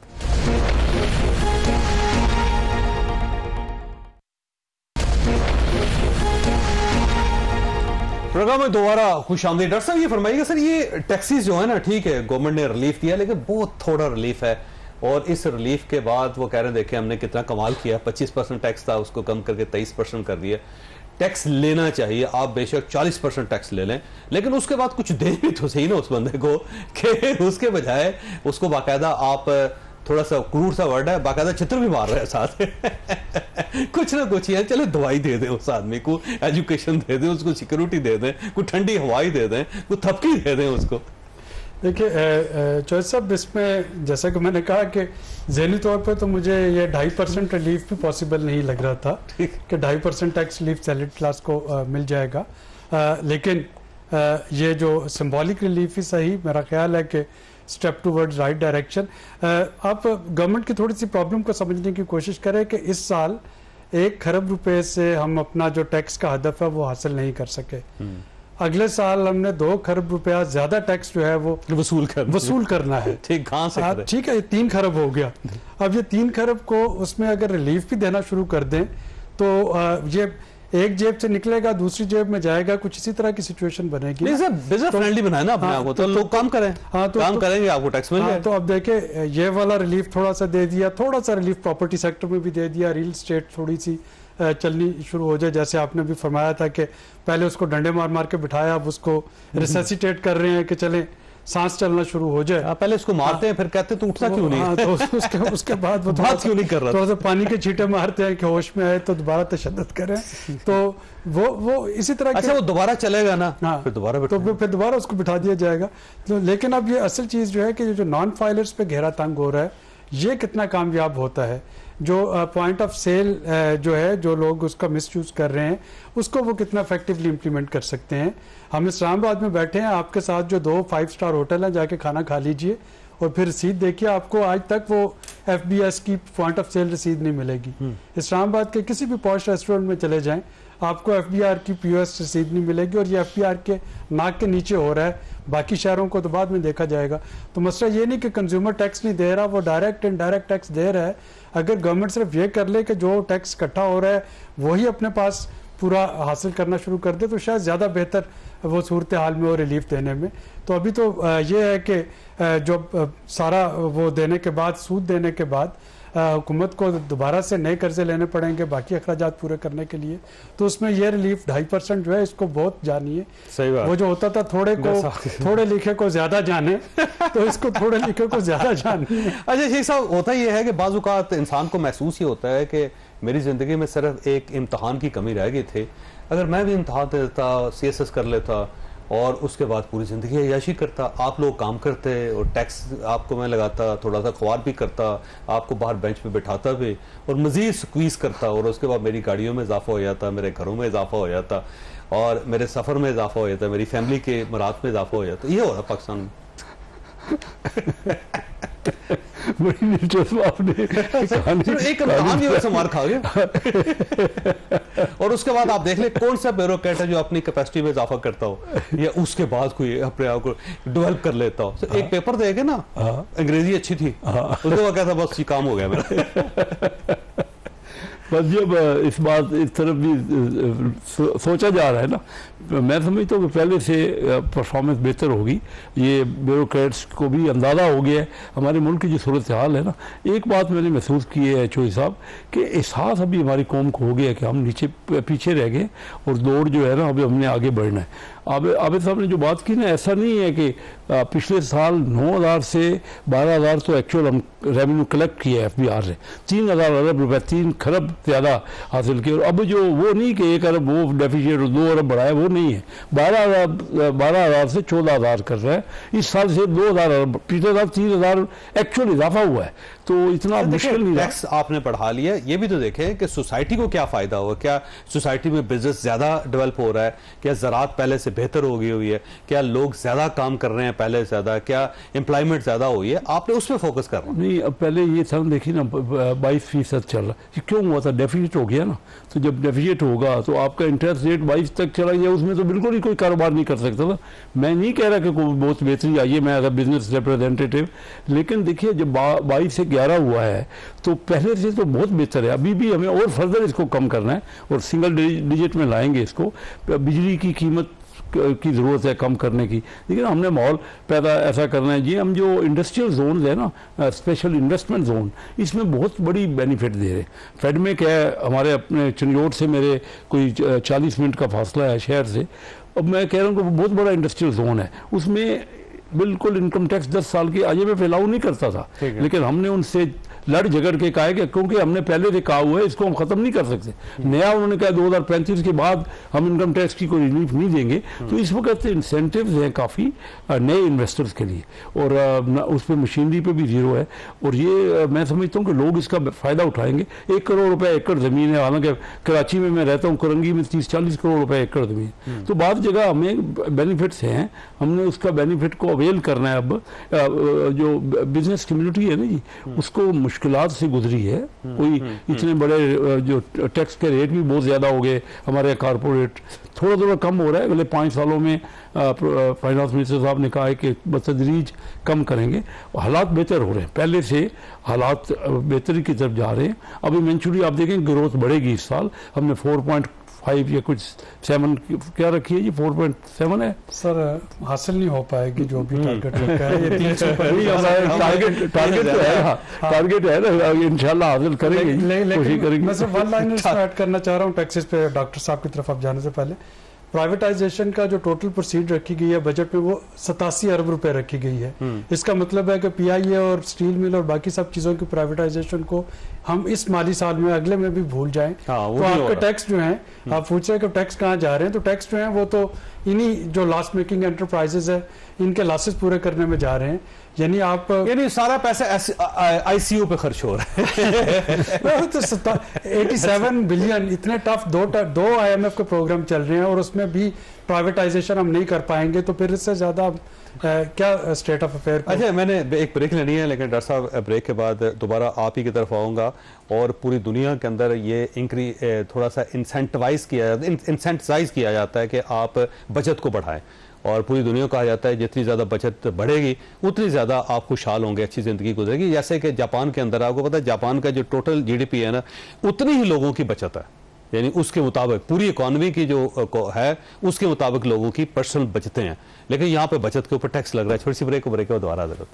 प्रोग्राम में दोबारा खुशामदीद। डॉक्टर साहब ये फरमाइएगा सर, ये टैक्सेस जो है ना, ठीक है गवर्नमेंट ने रिलीफ दिया, लेकिन बहुत थोड़ा रिलीफ है। और इस रिलीफ के बाद वो कह रहे हैं देखें हमने कितना कमाल किया, 25% टैक्स था उसको कम करके 23% कर दिया। टैक्स लेना चाहिए, आप बेशक 40% टैक्स ले लें, लेकिन उसके बाद कुछ दे भी तो सही ना उस बंदे को, कि उसके बजाय उसको बाकायदा आप, थोड़ा सा क्रूर सा वर्ड है, बाकायदा चित्र भी मार रहे हैं साथ कुछ ना कुछ यार, चलो दवाई दे दें उस आदमी को, एजुकेशन दे दें उसको, सिक्योरिटी दे दें, कुछ ठंडी हवाई दे दें, कुछ थपकी दे दें उसको। देखिए चौधरी साहब, इसमें जैसा कि मैंने कहा कि ज़हनी तौर पे तो मुझे ये 2.5% रिलीफ भी पॉसिबल नहीं लग रहा था कि 2.5% टैक्स रिलीफ सैलरी क्लास को मिल जाएगा, लेकिन ये जो सिंबॉलिक रिलीफ ही सही, मेरा ख्याल है कि स्टेप टूवर्ड्स राइट डायरेक्शन। आप गवर्नमेंट की थोड़ी सी प्रॉब्लम को समझने की कोशिश करें कि इस साल 1 खरब रुपए से हम अपना जो टैक्स का हदफ है वो हासिल नहीं कर सके। अगले साल हमने 2 खरब रुपया ज्यादा टैक्स जो है वो वसूल करना है। ठीक, कहां से करें? ठीक है, ये 3 खरब हो गया। अब ये 3 खरब को उसमें अगर रिलीफ भी देना शुरू कर दें तो ये एक जेब से निकलेगा दूसरी जेब में जाएगा, कुछ इसी तरह की सिचुएशन बनेगी। बिजनेस फ्रेंडली बनाए ना अपने आप को, तो लोग काम करें। हाँ, तो काम करेंगे, आपको टैक्स मिल जाएगा। तो अब देखे, ये वाला रिलीफ थोड़ा सा दे दिया, थोड़ा सा रिलीफ प्रॉपर्टी सेक्टर में भी दे दिया, रियल एस्टेट थोड़ी सी चलनी शुरू हो जाए। जैसे आपने भी फरमाया था कि पहले उसको डंडे मार मार के बिठाया, अब उसको रिससिटेट कर रहे हैं कि चले सांस चलना शुरू हो जाए। पहले उसको मारते हैं, फिर कहते हैं तो उठता क्यों नहीं? तो उसके बाद वो बात क्यों नहीं कर रहा? थोड़ा सा पानी के छींटे मारते हैं कि होश में आए तो दोबारा तशद्दुद करें। तो वो इसी तरह। अच्छा, वो दोबारा चलेगा ना? हाँ, फिर दोबारा उसको बिठा दिया जाएगा। तो लेकिन अब ये असल चीज जो है कि जो नॉन फाइलर्स पे घेरा तंग हो रहा है, ये कितना कामयाब होता है। जो पॉइंट ऑफ सेल जो है, जो लोग उसका मिसयूज कर रहे हैं, उसको वो कितना इफेक्टिवली इम्प्लीमेंट कर सकते हैं। हम इस्लामाबाद में बैठे हैं, आपके साथ जो 2 5 स्टार होटल हैं, जाके खाना खा लीजिए और फिर रसीद देखिए, आपको आज तक वो FBS की पॉइंट ऑफ सेल रसीद नहीं मिलेगी। इस्लामाबाद के किसी भी पॉश रेस्टोरेंट में चले जाएं, आपको FBR की POS रसीद नहीं मिलेगी, और ये FBR के नाक के नीचे हो रहा है। बाकी शहरों को तो बाद में देखा जाएगा। तो मसला ये नहीं कि कंज्यूमर टैक्स नहीं दे रहा, वो डायरेक्ट इनडायरेक्ट टैक्स दे रहा है। अगर गवर्नमेंट सिर्फ ये कर ले कि जो टैक्स इकट्ठा हो रहा है वही अपने पास पूरा हासिल करना शुरू कर दे, तो शायद ज़्यादा बेहतर वो सूरत हाल में वो रिलीफ देने में। तो अभी तो ये है कि जो सारा वो देने के बाद, सूद देने के बाद हुकूमत को दोबारा से नए कर्जे लेने पड़ेंगे बाकी अखराजात पूरे करने के लिए। तो उसमें ये रिलीफ 2.5% जो है, इसको बहुत जानिए। सही बात। वो जो होता था थोड़े लिखे को ज्यादा जाने, तो इसको थोड़े लिखे को ज्यादा जानिए। अच्छा शेख साहब, होता ये है कि बाज़ औक़ात इंसान को महसूस ही होता है कि मेरी जिंदगी में सिर्फ एक इम्तहान की कमी रह गई थी। अगर मैं भी इम्तहान देता, CSS कर लेता और उसके बाद पूरी ज़िंदगी अय्याशी करता, आप लोग काम करते और टैक्स आपको मैं लगाता, थोड़ा सा ख्वार भी करता, आपको बाहर बेंच पे बिठाता भी और मज़ीद स्क्वीज़ करता, और उसके बाद मेरी गाड़ियों में इजाफा हो जाता, मेरे घरों में इजाफा हो जाता, और मेरे सफ़र में इजाफा हो जाता, मेरी फैमिली के मरात में इजाफा हो जाता। ये हो रहा पाकिस्तान में। बड़ी दिलचस्प आपने एक इम्तहान की वजह से मार खा गया। और उसके बाद आप देख ले कौन सा ब्यूरोक्रेट है जो अपनी कैपेसिटी में इजाफा करता हो, या उसके बाद कोई अपने आप को डेवलप कर लेता हो। तो एक पेपर देखे ना, अंग्रेजी अच्छी थी, उसके बाद कहता बस ये काम हो गया मेरा। बस जब इस बात इस तरफ भी सोचा जा रहा है ना, मैं समझता हूँ कि पहले से परफॉर्मेंस बेहतर होगी। ये ब्यूरोक्रेट्स को भी अंदाज़ा हो गया है हमारे मुल्क की जो सूरत हाल है ना। एक बात मैंने महसूस की है चौधरी साहब कि एहसास अभी हमारी कौम को हो गया है कि हम पीछे रह गए और दौड़ जो है ना अभी हमने आगे बढ़ना है। आबिद साहब ने जो बात की ना, ऐसा नहीं है कि पिछले साल 9,000 से 12,000 तो एक्चुअल हम रेवेन्यू कलेक्ट किया FBR से, 3,000 अरब रुपए, 3 खरब ज़्यादा हासिल किए। और अब जो वो नहीं कि 1 अरब वो डेफिसिट 2 अरब बढ़ाया, वो नहीं है। 12,000 से 14,000 कर रहा है। इस साल से 2,000 अरब, पिछले साल 3,000 एक्चुअल इजाफा हुआ है। तो इतना मुश्किल नहीं। टैक्स आपने बढ़ा लिया, ये भी तो देखें कि सोसाइटी को क्या फायदा हुआ। क्या सोसाइटी में बिजनेस ज्यादा डेवलप हो रहा है? क्या ज़राअत पहले से बेहतर हो गई हुई है? क्या लोग ज्यादा काम कर रहे हैं पहले से ज्यादा? क्या एम्प्लॉयमेंट ज्यादा हुई है? आपने उस पर फोकस करना नहीं। अब पहले ये था देखिए ना, 22% चल रहा, क्यों हुआ था? डेफिसिट हो गया ना। तो जब डेफिसिट होगा तो आपका इंटरेस्ट रेट 22 तक चला गया, उसमें तो बिल्कुल ही कोई कारोबार नहीं कर सकता था। मैं नहीं कह रहा कि कोई बहुत बेहतरी आई है, मैं एज अ बिजनेस रिप्रेजेंटेटिव, लेकिन देखिए जब 22 से 11 हुआ है तो पहले से तो बहुत बेहतर है। अभी भी हमें और फर्दर इसको कम करना है और सिंगल डिजिट में लाएंगे इसको। बिजली की कीमत की ज़रूरत है कम करने की, लेकिन हमने माहौल पैदा ऐसा करना है जी। हम जो इंडस्ट्रियल जोन है ना, स्पेशल इन्वेस्टमेंट जोन, इसमें बहुत बड़ी बेनिफिट दे रहे हैं। फेड में क्या है, हमारे अपने चंडियोट से मेरे कोई 40 मिनट का फासला है शहर से। अब मैं कह रहा हूँ कि बहुत बड़ा इंडस्ट्रियल जोन है, उसमें बिल्कुल इनकम टैक्स 10 साल की IMF अलाउ नहीं करता था, लेकिन हमने उनसे लड़ झगड़ के कहा कि क्योंकि हमने पहले से कहा हुआ है इसको हम खत्म नहीं कर सकते। नया उन्होंने कहा 2035 के बाद हम इनकम टैक्स की कोई रिलीफ नहीं देंगे। तो इस वक्त इंसेंटिव्स हैं काफ़ी नए इन्वेस्टर्स के लिए, और उस पर मशीनरी पे भी जीरो है, और ये मैं समझता हूँ कि लोग इसका फ़ायदा उठाएंगे। 1 करोड़ रुपए एकड़ ज़मीन है, हालांकि कराची में मैं रहता हूँ, करंगी में 30-40 करोड़ रुपए एकड़ ज़मीन। तो बाद जगह हमें बेनिफिट्स हैं, हमने उसका बेनिफिट को अवेल करना है। अब जो बिजनेस कम्युनिटी है ना जी, उसको मुश्किलात से गुजरी है। कोई इतने बड़े जो टैक्स के रेट भी बहुत ज़्यादा हो गए, हमारे कॉरपोरेट थोड़ा कम हो रहा है। अगले 5 सालों में फाइनेंस मिनिस्टर साहब ने कहा है कि बतदरीज कम करेंगे। हालात बेहतर हो रहे हैं, पहले से हालात बेहतरी की तरफ जा रहे हैं। अभी इवेंचुअली आप देखें ग्रोथ बढ़ेगी इस साल। हमने 4.5 या कुछ 7 क्या रखी है जी, 4.7 है सर। हासिल नहीं हो पाएगी जो भी टारगेट रखा है, ये 300 टारगेट है ना, इंशाल्लाह हासिल करेंगे, कोशिश करेंगे। मैं सिर्फ वन लाइन ऐड करना चाह रहा हूँ टैक्सेस पे, डॉक्टर साहब की तरफ आप जाने से पहले। प्राइवेटाइजेशन का जो टोटल प्रोसीड रखी गई है बजट में, वो 87 अरब रुपए रखी गई है। इसका मतलब है कि PIA और स्टील मिल और बाकी सब चीजों की प्राइवेटाइजेशन को हम इस माली साल में, अगले में भी भूल जाएं। तो आपके टैक्स जो हैं, आप पूछ रहे हैं कि टैक्स कहाँ जा रहे हैं, तो टैक्स जो है वो तो इन्हीं जो लॉस मेकिंग एंटरप्राइजेज है इनके लॉसेस पूरे करने में जा रहे हैं। यानी सारा पैसा ICU पे खर्च हो रहा है। तो 87 बिलियन, इतने टफ दो IMF के प्रोग्राम चल रहे हैं, और उसमें भी प्राइवेटाइजेशन हम नहीं कर पाएंगे, तो फिर इससे ज्यादा क्या स्टेट ऑफ अफेयर। अच्छा, मैंने एक ब्रेक लेनी है, लेकिन डॉक्टर साहब ब्रेक के बाद दोबारा आप ही की तरफ आऊँगा, और पूरी दुनिया के अंदर ये थोड़ा सा इंसेंटिसाइज किया जाता है कि आप बचत को बढ़ाएं, और पूरी दुनिया को कहा जाता है जितनी ज़्यादा बचत बढ़ेगी उतनी ज़्यादा आप खुशहाल होंगे, अच्छी ज़िंदगी गुजरेगी। जैसे कि जापान के अंदर आपको पता है, जापान का जो टोटल GDP है ना, उतनी ही लोगों की बचत है, यानी उसके मुताबिक पूरी इकॉनमी की जो है उसके मुताबिक लोगों की पर्सनल बचतें हैं, लेकिन यहाँ पे बचत के ऊपर टैक्स लग रहा है। छोटी सी ब्रेक के बाद दोबारा जरूरत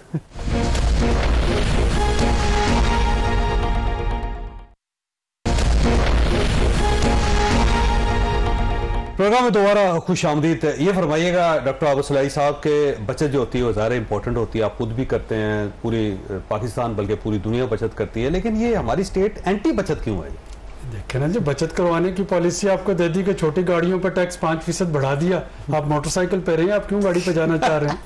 प्रोग्राम में दोबारा खुश आमदीद। ये फरमाइएगा डॉक्टर आबू सलाई साहब के बचत जो होती है वो ज़्यादा इंपॉर्टेंट होती है, आप खुद भी करते हैं, पूरी पाकिस्तान बल्कि पूरी दुनिया बचत करती है, लेकिन ये हमारी स्टेट एंटी बचत क्यों है? देखें ना जी, बचत करवाने की पॉलिसी आपको दे दी कि छोटी गाड़ियों पर टैक्स 5% बढ़ा दिया, आप मोटरसाइकिल पे रहे हैं, आप क्यों गाड़ी पे जाना चाह रहे हैं?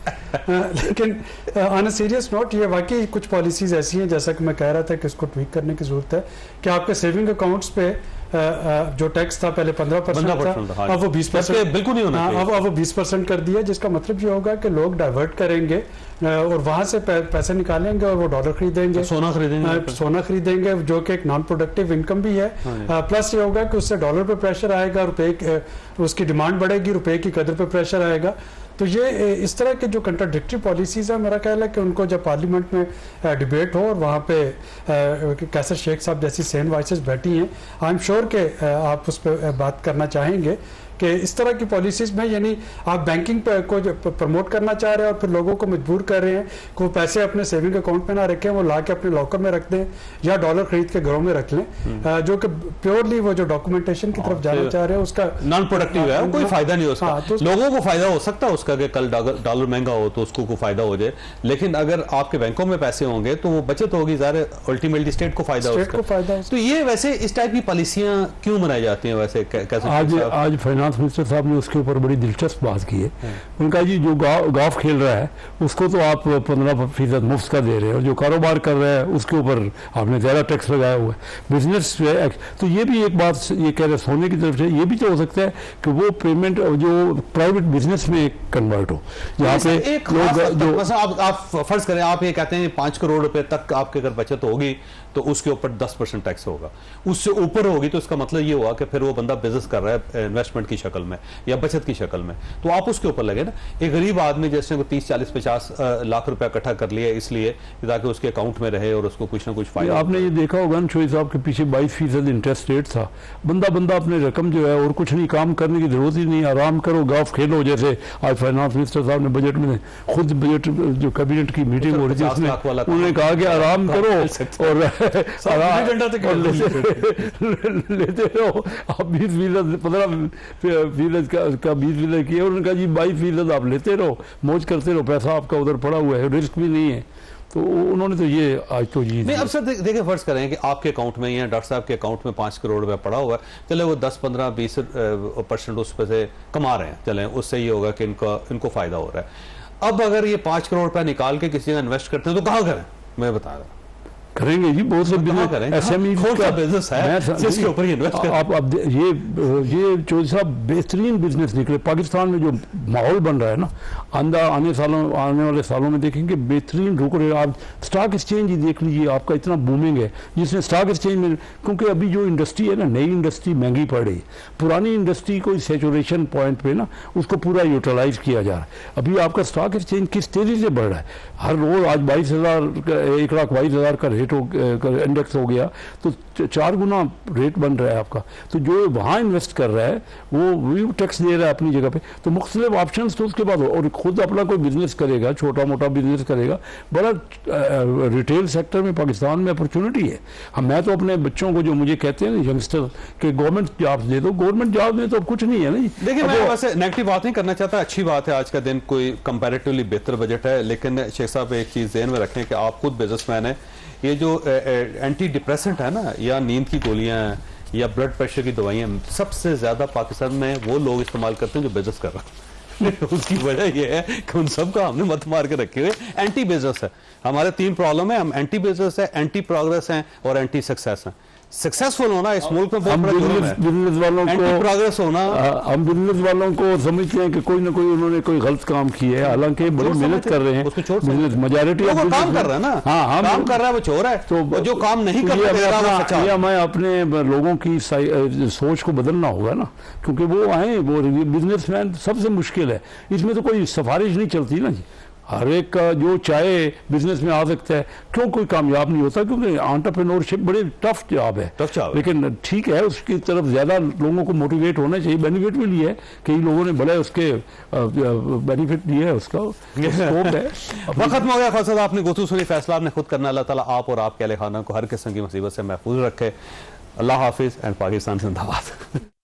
लेकिन ऑन अ सीरियस नोट, ये वाकई कुछ पॉलिसीज ऐसी हैं, जैसा कि मैं कह रहा था कि इसको ट्वीक करने की जरूरत है, कि आपके सेविंग अकाउंट्स पे जो टैक्स था पहले 15% था, अब वो 20% बिल्कुल नहीं होना, अब वो 20% कर दिया, जिसका मतलब ये होगा कि लोग डाइवर्ट करेंगे और वहां से पैसे निकालेंगे और वो डॉलर खरीदेंगे, सोना खरीदेंगे, जो कि एक नॉन प्रोडक्टिव इनकम भी है। प्लस ये होगा कि उससे डॉलर पे प्रेशर आएगा, रुपए उसकी डिमांड बढ़ेगी, रुपए की कदर पे प्रेशर आएगा। तो ये इस तरह के जो कंट्राडिक्टरी पॉलिसीज है, मेरा ख्याल है कि उनको जब पार्लियामेंट में डिबेट हो और वहाँ पे कैसर शेख साहब जैसी सेन वॉइसेस बैठी हैं, आई एम श्योर कि आप उस पर बात करना चाहेंगे कि इस तरह की पॉलिसीज में, यानी आप बैंकिंग को प्रमोट करना चाह रहे हैं और फिर लोगों को मजबूर कर रहे हैं कि वो पैसे अपने सेविंग अकाउंट में ना रखें, वो ला के अपने लॉकर में रख दें या डॉलर खरीद के घरों में रख लें, जो कि प्योरली वो जो डॉक्यूमेंटेशन की तरफ जाना चाह रहे हैं उसका नॉन प्रोडक्टिव है, कोई फायदा नहीं उसका। तो लोगों को फायदा हो सकता है उसका कि कल डॉलर महंगा हो तो उसको कोई फायदा हो जाए, लेकिन अगर आपके बैंकों में पैसे होंगे तो वो बचत होगी, अल्टीमेटली स्टेट को फायदा होगा। तो ये वैसे इस टाइप की पॉलिसियां क्यों बनाई जाती हैं? वैसे कैसे आज फाइनेंस मिनिस्टर साहब ने उसके ऊपर बड़ी दिलचस्प बात की है। उनका जी जो गोल्फ खेल रहा है उसको तो आप 15% मुफ्त का दे रहे हो, जो कारोबार कर रहा है उसके ऊपर आपने ज़्यादा टैक्स लगाया हुआ है। बिजनेस तो ये भी एक बात ये कह रहे सोने की तरफ से, ये भी तो हो सकता है कि वो पेमेंट जो प्राइवेट बिजनेस में कन्वर्ट हो, जहाँ पे लोग जो आप फर्ज करें, आप ये कहते हैं 5 करोड़ रुपए तक आपके अगर बचत होगी तो उसके ऊपर 10% टैक्स होगा, उससे ऊपर होगी तो इसका मतलब ये हुआ कि फिर वो बंदा बिजनेस कर रहा है, इन्वेस्टमेंट की की शक्ल में या बचत की शक्ल में, तो आप उसके ऊपर लगे ना। एक गरीब आदमी जैसे को 30, 40, 50 लाख रुपया इकट्ठा कर लिया इसलिए ताकि उसके अकाउंट में रहे और उसको कुछ ना कुछ फायदा। आपने ये देखा होगा ना शोई साहब के पीछे 22% इंटरेस्ट रेट था। बंदा अपने रकम जो है और कुछ नहीं, काम करने की जरूरत ही नहीं, आराम करो, गॉल्फ खेलो। जैसे आज फाइनेंस मिनिस्टर साहब ने बजट में खुद बजट जो कैबिनेट की मीटिंग हो रही थी उसमें उन्होंने कहा कि आराम करो और लेते रहो। आप 20% 15% का 20% किया, उन्होंने कहा जी 22% आप लेते रहो, मौज करते रहो, पैसा आपका उधर पड़ा हुआ है, रिस्क भी नहीं है। तो उन्होंने तो ये आज तो जी नहीं। अब सर देखिए, फर्ज करें कि आपके अकाउंट में या डॉक्टर साहब के अकाउंट में 5 करोड़ रुपया पड़ा हुआ है, चले वो 10, 15, 20% उस पर से कमा रहे हैं, चले उससे ये होगा कि इनको फायदा हो रहा है। अब अगर ये 5 करोड़ रुपया निकाल के किसी जगह इन्वेस्ट करते हैं तो कहाँ करें? मैं बता रहा हूँ करेंगे जी, बहुत से बिजनेस एसएमई का बिजनेस है जिसके ऊपर इन्वेस्ट करें। आप ये चौधरी साहब बेहतरीन बिजनेस निकले। पाकिस्तान में जो माहौल बन रहा है ना, आने वाले सालों में देखेंगे बेहतरीन रुक रहे। आप स्टॉक एक्सचेंज ही देख लीजिए, आपका इतना बूमिंग है जिसने स्टॉक एक्सचेंज में, क्योंकि अभी जो इंडस्ट्री है ना, नई इंडस्ट्री महंगी पड़ रही है, पुरानी इंडस्ट्री को सैचुरेशन पॉइंट पे ना उसको पूरा यूटिलाइज किया जा रहा है। अभी आपका स्टॉक एक्सचेंज किस तेजी से बढ़ रहा है, हर रोज आज 1,22,000 का रेट इंडेक्स हो गया, तो 4 गुना रेट बन रहा है आपका। तो जो वहाँ इन्वेस्ट कर रहा है वो टैक्स दे रहा है अपनी जगह पे। तो मुख्तलिफ ऑप्शंस तो उसके बाद, और खुद अपना कोई बिजनेस करेगा, छोटा मोटा बिजनेस करेगा, बड़ा रिटेल सेक्टर में पाकिस्तान में अपॉर्चुनिटी है। मैं तो अपने बच्चों को जो मुझे कहते हैं ना यंगस्टर के गवर्नमेंट जॉब्स दे दो, गवर्नमेंट जॉब में तो अब कुछ नहीं है ना। देखिए, मैं वैसे नेगेटिव बात नहीं करना चाहता, अच्छी बात है, आज का दिन कोई कंपैरेटिवली बेहतर बजट है। लेकिन शेख साहब एक चीज ध्यान में रखें कि आप खुद बिजनेसमैन है, ये जो एंटी डिप्रेसेंट है ना, या नींद की गोलियां हैं या ब्लड प्रेशर की दवाइयां, सबसे ज्यादा पाकिस्तान में वो लोग इस्तेमाल करते हैं जो बिजनेस कर रहे हैं। उसकी वजह यह है कि उन सब का हमने मत मार के रखे हुए एंटी बिजनेस है। हमारे 3 प्रॉब्लम है, हम एंटी बिजनेस है, एंटी प्रोग्रेस हैं और एंटी सक्सेस हैं। सक्सेसफुल होना इस मुल्क में बहुत बड़ा जुर्म है, बिजनेस वालों को एंटी प्रोग्रेस होना। हम बिजनेस वालों को समझते हैं कि कोई ना कोई उन्होंने कोई गलत काम किया है, हालांकि बड़ी मेहनत कर रहे हैं। बिजनेस मेजॉरिटी काम कर रहा है ना, हाँ, काम कर रहा है वो चोर है, तो जो काम नहीं कर रहा है। मैं अपने लोगों की सोच को बदलना होगा ना, क्योंकि वो आए, वो बिजनेसमैन सबसे मुश्किल है, इसमें तो कोई सिफारिश नहीं चलती ना जी। हर एक का जो चाहे बिजनेस में आ सकता है, क्यों कोई कामयाब नहीं होता, क्योंकि एंटरप्रेन्योरशिप बड़े टफ जॉब है, लेकिन ठीक है, उसकी तरफ ज्यादा लोगों को मोटिवेट होना चाहिए। बेनिफिट भी लिया है, कई लोगों ने बड़े उसके बेनिफिट लिए है, उसका स्कोप है। वक्त खत्म हो गया। खासा आपने गोतू सुनी, फैसला आपने खुद करना। अल्लाह ताला आप और आपके अहले खाना को हर किस्म की मुसीबत से महफूज रखे। अल्लाह हाफिज एंड पाकिस्तान जिंदाबाद।